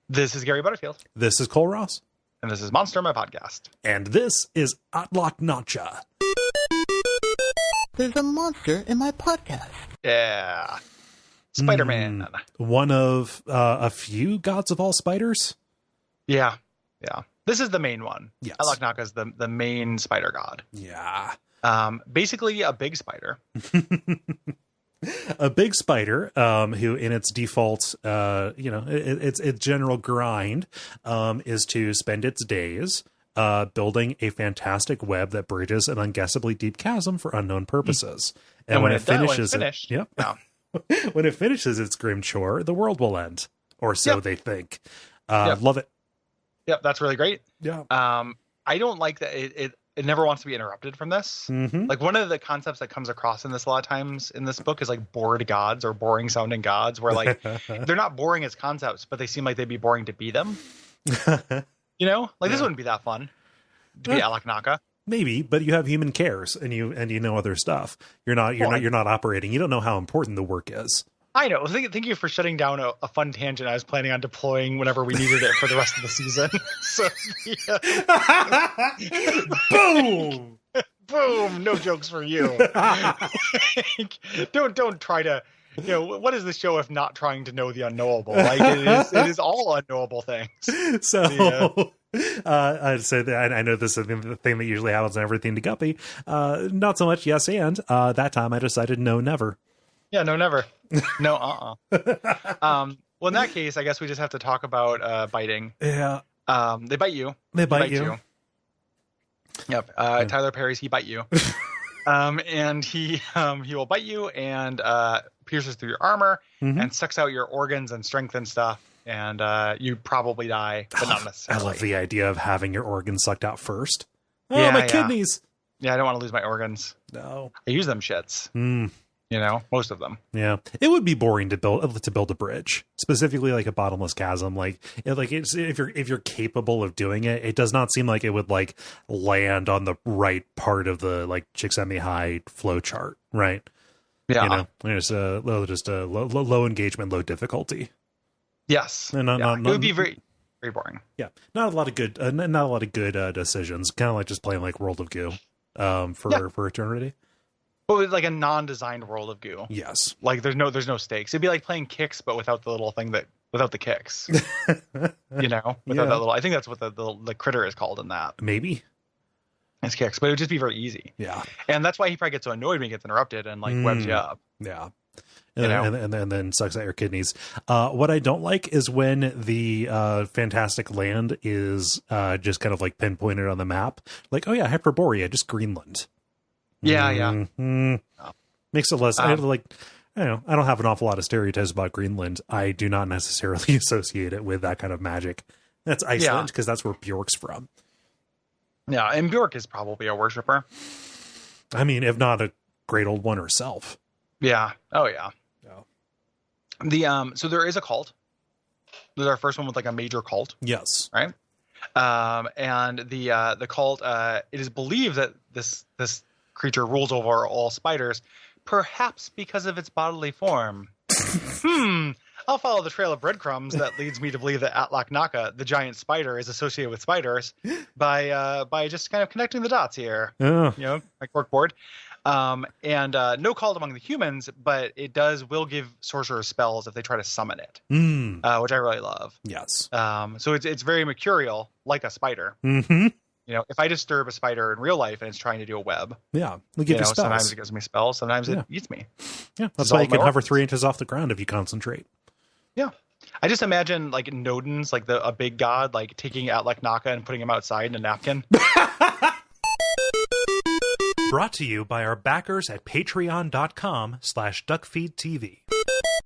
This is Gary Butterfield. This is Cole Ross. And this is Monster, my podcast. And this is Atlach-Nacha. There's a monster in my podcast. Yeah. Spider-Man. One of a few gods of all spiders? Yeah. This is the main one. Yes. Atlach-Nacha is the main spider god. Yeah. Basically a big spider. A big spider, who in its default, its general grind, is to spend its days building a fantastic web that bridges an unguessably deep chasm for unknown purposes. And when it finishes when it finishes its grim chore, the world will end, or so they think. Love it. Yep, that's really great. Yeah. I don't like that it never wants to be interrupted from this. Mm-hmm. Like, one of the concepts that comes across in this a lot of times in this book is like bored gods or boring sounding gods, where like they're not boring as concepts, but they seem like they'd be boring to be them. You know, like this wouldn't be that fun to be Atlach-Nacha. Maybe, but you have human cares and you know other stuff. You're not operating. You don't know how important the work is. I know. Thank you for shutting down a fun tangent I was planning on deploying whenever we needed it for the rest of the season. So, yeah. Boom! Boom! No jokes for you. Don't try to. You know, what is the show if not trying to know the unknowable? Like it is all unknowable things. So. I'd say that I know this is the thing that usually happens in everything to Guppy. Not so much yes and. That time I decided no, never. Yeah, no, never. No, well, in that case, I guess we just have to talk about biting. Yeah. They bite you. They bite you. Yep. Tyler Perry's He Bite You. And he will bite you and pierces through your armor and sucks out your organs and strength and stuff. And you probably die, but not necessarily. I love the idea of having your organs sucked out first. Oh, my kidneys. Yeah, I don't want to lose my organs. No. I use them shits. You know, most of them. Yeah, it would be boring to build a bridge, specifically like a bottomless chasm. If you're capable of doing it, it does not seem like it would like land on the right part of the like Csikszentmihalyi High flow chart, right? Yeah, you know, there's just a low engagement, low difficulty. Yes, and it would be very very boring. Yeah, not a lot of good decisions. Kind of like just playing like World of Goo, for eternity. But with like a non-designed world of goo. Yes. Like there's no stakes. It'd be like playing kicks, but without the little thing without the kicks. You know? Without that little, I think that's what the critter is called in that. Maybe. It's kicks, but it would just be very easy. Yeah. And that's why he probably gets so annoyed when he gets interrupted and like webs you up. Yeah. And then sucks out your kidneys. What I don't like is when the fantastic land is just kind of like pinpointed on the map. Like, oh yeah, Hyperborea, just Greenland. Yeah. Makes it less. I don't have an awful lot of stereotypes about Greenland. I do not necessarily associate it with that kind of magic. That's Iceland because that's where Bjork's from. Yeah, and Bjork is probably a worshiper. I mean, if not a great old one herself. Yeah. Oh yeah. So there is a cult. This is our first one with like a major cult. Yes. Right. And the cult. It is believed that this creature rules over all spiders, perhaps because of its bodily form. I'll follow the trail of breadcrumbs that leads me to believe that Atlach-Nacha, the giant spider, is associated with spiders by just kind of connecting the dots here. Oh. You know, like corkboard. And no cult among the humans, but it will give sorcerers spells if they try to summon it, which I really love. Yes. So it's very mercurial, like a spider. Mm-hmm. You know, if I disturb a spider in real life and it's trying to do a web, it'll give you spells. Sometimes it gives me spells, sometimes it eats me. Yeah, that's why you can hover 3 inches off the ground if you concentrate. Yeah. I just imagine like Nodens, like a big god, like taking Atlach-Nacha and putting him outside in a napkin. Brought to you by our backers at patreon.com/Duckfeed.tv.